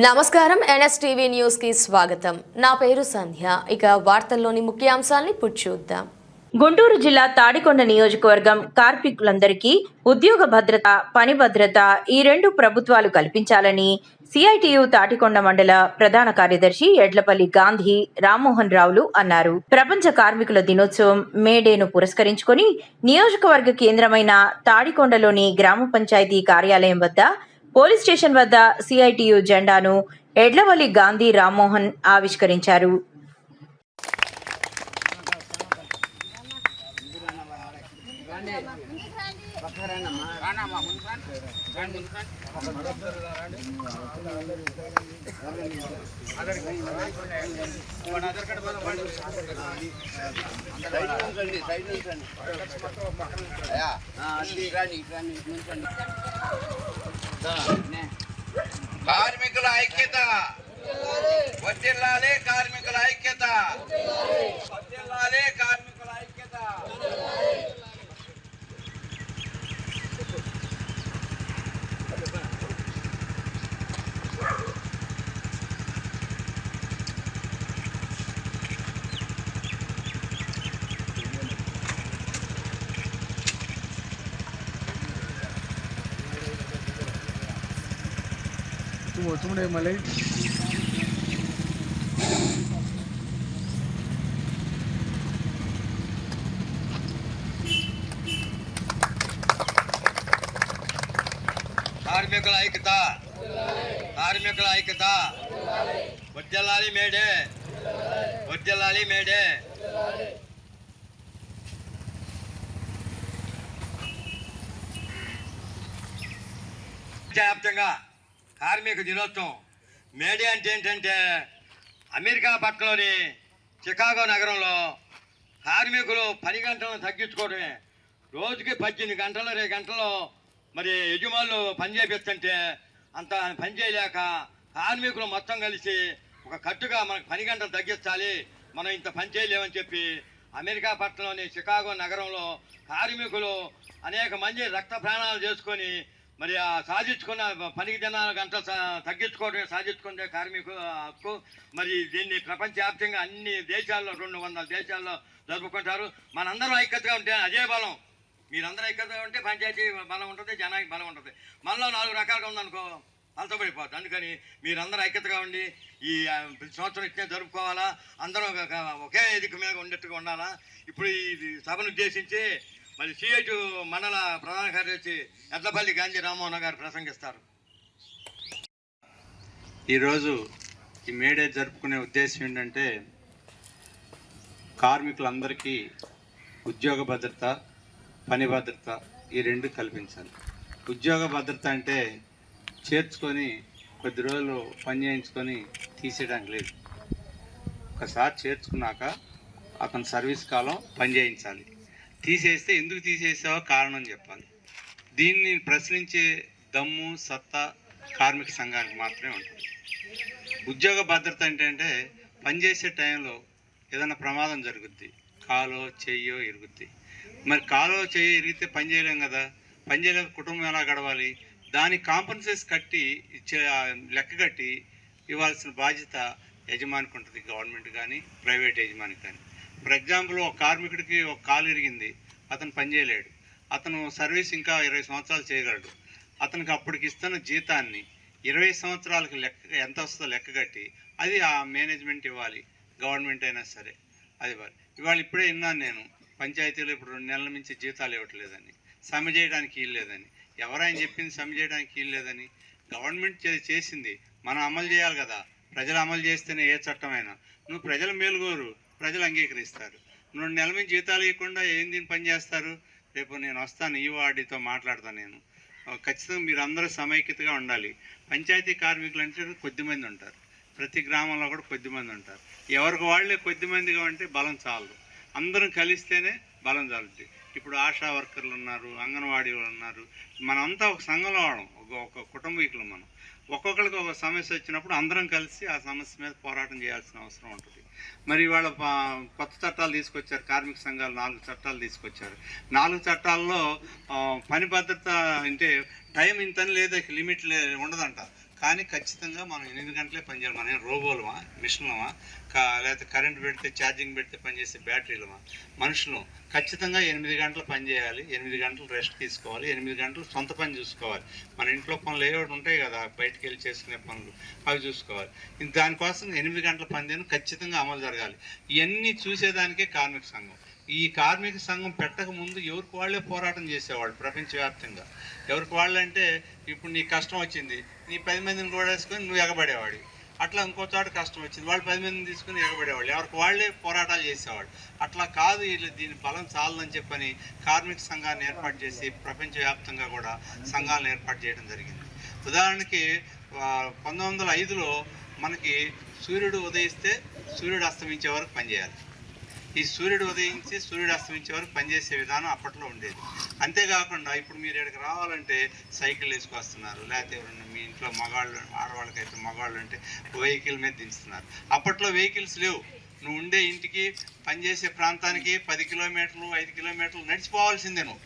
నమస్కారం NSTV news కి స్వాగతం. నా పేరు సంధ్య. ఇక వార్తల్లోని ముఖ్యాంశాల్ని చూద్దాం. గుంటూరు జిల్లా తాడికొండ నియోజకవర్గం కార్మికులందరికీ ఉద్యోగ భద్రత, పని భద్రత ఈ రెండు ప్రభుత్వాలు కల్పించాలని సిఐటియు తాడికొండ మండల ప్రధాన కార్యదర్శి ఎడ్లపల్లి గాంధీ రామ్మోహన్ రావులు అన్నారు. ప్రపంచ కార్మికుల దినోత్సవం మేడేను పురస్కరించుకొని నియోజకవర్గ కేంద్రమైన తాడికొండలోని గ్రామ పంచాయతీ కార్యాలయం వద్ద పోలీస్ స్టేషన్ వద్ద సిఐటియు జెండాను ఎడ్లవల్లి గాంధీ రామ్మోహన్ ఆవిష్కరించారు. కార్మికుల ఐక్యత వర్ధిల్లాలి, కార్మికుల ఐక్యత వర్ధిల్లాలి, కార్మికుల ఐక్యత. తుమ్ముడే మళ్ళీ కార్మికుల ఐక్యత, కార్మికుల ఐక్యత వర్ధిల్లాలి మేడే, వర్ధిల్లాలి మేడే. వ్యాప్తంగా కార్మిక దినోత్సవం మేడే అంటే ఏంటంటే అమెరికా పక్కలోని చికాగో నగరంలో కార్మికులు పని గంటలను తగ్గించుకోవడమే. రోజుకి 18 గంటలు 2 గంటలు మరి యజమానులు పని చేపిస్తుంటే అంత పని చేయలేక కార్మికులు మొత్తం కలిసి ఒక కట్టుగా మనకు పని గంటలు తగ్గించాలి, మనం ఇంత పని చేయలేమని చెప్పి అమెరికా పట్టణంలోని చికాగో నగరంలో కార్మికులు అనేక మంది రక్త ప్రాణాలు చేసుకొని మరి ఆ సాధించుకున్న పనికి దినాల గంటలు తగ్గించుకోవడమే సాధించుకునే కార్మికుల హక్కు. మరి దీన్ని ప్రపంచవ్యాప్తంగా అన్ని దేశాల్లో 200 దేశాల్లో జరుపుకుంటారు. మనందరం ఐక్యతగా ఉంటే అదే బలం. మీరందరూ ఐక్యతగా ఉంటే పంచాయతీ బలం ఉంటుంది, జనానికి బలం ఉంటుంది. మనలో 4 రకాలుగా ఉందనుకో అలసపడిపోతుంది. అందుకని మీరందరూ ఐక్యతగా ఉండి ఈ ప్రతి సంవత్సరం ఇట్నే జరుపుకోవాలా, అందరం ఒకే వేదిక మీద ఉండేట్టుగా ఉండాలా. ఇప్పుడు ఈ సభను ఉద్దేశించి మరి సిఐటి మండల ప్రధాన కార్యదర్శి ఎడ్లపల్లి గాంధీ రామ్మోహన్ గారు ప్రసంగిస్తారు. ఈరోజు ఈ మేడే జరుపుకునే ఉద్దేశం ఏంటంటే కార్మికులందరికీ ఉద్యోగ భద్రత, పని భద్రత ఈ రెండు కల్పించాలి. ఉద్యోగ భద్రత అంటే చేర్చుకొని కొద్ది రోజులు పని చేయించుకొని తీసేయడానికి లేదు. ఒకసారి చేర్చుకున్నాక అతని సర్వీస్ కాలం పని చేయించాలి. తీసేస్తే ఎందుకు తీసేసావో కారణం చెప్పాలి. దీన్ని ప్రశ్నించే దమ్ము సత్తా కార్మిక సంఘానికి మాత్రమే ఉంటుంది. ఉద్యోగ భద్రత ఏంటంటే పనిచేసే టైంలో ఏదైనా ప్రమాదం జరుగుద్ది, కాలో చెయ్యో ఇరుగుద్ది. మరి కాలో చెయ్యో ఇరిగితే పని చేయలేం కదా, పని చేయలేక కుటుంబం ఎలా గడవాలి? దానికి కాంపన్సేషన్ కట్టి లెక్క కట్టి ఇవ్వాల్సిన బాధ్యత యజమానికి ఉంటుంది, గవర్నమెంట్ కానీ ప్రైవేట్ యజమానికి కానీ. ఫర్ ఎగ్జాంపుల్ ఒక కార్మికుడికి ఒక కాలు ఇరిగింది, అతను పని చేయలేడు, అతను సర్వీస్ ఇంకా 20 సంవత్సరాలు చేయగలడు. అతనికి అప్పటికి ఇస్తున్న జీతాన్ని 20 సంవత్సరాలకి లెక్క ఎంత వస్తుందో లెక్క కట్టి అది ఆ మేనేజ్మెంట్ ఇవ్వాలి, గవర్నమెంట్ అయినా సరే అది ఇవ్వాలి. ఇవాళ ఇప్పుడే విన్నాను నేను, పంచాయతీలో ఇప్పుడు 2 నెలల నుంచి జీతాలు ఇవ్వట్లేదని, సమ్మె చేయడానికి వీలు లేదని. ఎవరైనా చెప్పింది సమ్మె చేయడానికి వీలు లేదని? గవర్నమెంట్ చేసింది మనం అమలు చేయాలి కదా. ప్రజలు అమలు చేస్తేనే ఏ చట్టమైనా. నువ్వు ప్రజల మేలుగోరు, ప్రజలు అంగీకరిస్తారు. 2 నెలల నుంచి జీతాలు ఇవ్వకుండా ఏం దీన్ని పని చేస్తారు? రేపు నేను వస్తాను, ఈ వార్డుతో మాట్లాడతాను. నేను ఖచ్చితంగా మీరు అందరూ సమైక్యతగా ఉండాలి. పంచాయతీ కార్మికులు అంటే కొద్దిమంది ఉంటారు, ప్రతి గ్రామంలో కూడా కొద్దిమంది ఉంటారు. ఎవరికి వాళ్ళే కొద్దిమందిగా ఉంటే బలం చాలదు, అందరం కలిస్తేనే బలం చాలుద్ది. ఇప్పుడు ఆశా వర్కర్లు ఉన్నారు, అంగన్వాడీ వాళ్ళు ఉన్నారు, మనంతా ఒక సంఘంలో వాడడం, ఒక కుటుంబీకులు. మనం ఒక్కొక్కరికి ఒక సమస్య వచ్చినప్పుడు అందరం కలిసి ఆ సమస్య మీద పోరాటం చేయాల్సిన అవసరం ఉంటుంది. మరి వాళ్ళ కొత్త చట్టాలు తీసుకొచ్చారు, కార్మిక సంఘాలు 4 చట్టాలు తీసుకొచ్చారు. 4 చట్టాల్లో పని భద్రత అంటే టైం ఇంతని లేదా లిమిట్ ఉండదంట. కానీ ఖచ్చితంగా మనం 8 గంటలే పనిచేయాలి. మనం ఏం రోబోలమా, మిషన్లమా, లేకపోతే కరెంట్ పెడితే ఛార్జింగ్ పెడితే పనిచేసే బ్యాటరీలమా? మనుషులు ఖచ్చితంగా 8 గంటలు పని చేయాలి, 8 గంటలు రెస్ట్ తీసుకోవాలి, 8 గంటలు సొంత పని చూసుకోవాలి. మన ఇంట్లో పనులు ఏవో ఉంటాయి కదా, బయటికి వెళ్ళి చేసుకునే పనులు, అవి చూసుకోవాలి. దానికోసం 8 గంటల పనిదినం ఖచ్చితంగా అమలు జరగాలి. ఇవన్నీ చూసేదానికే కార్మిక సంఘం. ఈ కార్మిక సంఘం పెట్టక ముందు ఎవరికి వాళ్ళే పోరాటం చేసేవాళ్ళు ప్రపంచవ్యాప్తంగా. ఎవరికి వాళ్ళు అంటే, ఇప్పుడు నీకు కష్టం వచ్చింది, నీ 10 మందిని కూడా వేసుకొని నువ్వు ఎగబడేవాడు. అట్లా ఇంకో చోట కష్టం వచ్చింది, వాళ్ళు 10 మందిని తీసుకుని ఎగబడేవాళ్ళు. ఎవరికి వాళ్ళే పోరాటాలు చేసేవాళ్ళు. అట్లా కాదు, వీళ్ళు దీని బలం చాలని చెప్పని కార్మిక సంఘాన్ని ఏర్పాటు చేసి ప్రపంచవ్యాప్తంగా కూడా సంఘాలను ఏర్పాటు చేయడం జరిగింది. ఉదాహరణకి 1905లో మనకి సూర్యుడు ఉదయిస్తే సూర్యుడు అస్తమించే వరకు పనిచేయాలి. ఈ సూర్యుడు ఉదయించి సూర్యుడు అస్తమించే వరకు పనిచేసే విధానం అప్పట్లో ఉండేది. అంతేకాకుండా ఇప్పుడు మీరు ఇక్కడికి రావాలంటే సైకిల్ వేసుకొస్తున్నారు, లేకపోతే ఎవరన్నా మీ ఇంట్లో మగాళ్ళు, ఆడవాళ్ళకైతే మగాళ్ళు అంటే వెహికల్ మీద దించుతున్నారు. అప్పట్లో వెహికల్స్ లేవు. నువ్వు ఉండే ఇంటికి పనిచేసే ప్రాంతానికి 10 కిలోమీటర్లు 5 కిలోమీటర్లు నడిచిపోవాల్సిందే. నువ్వు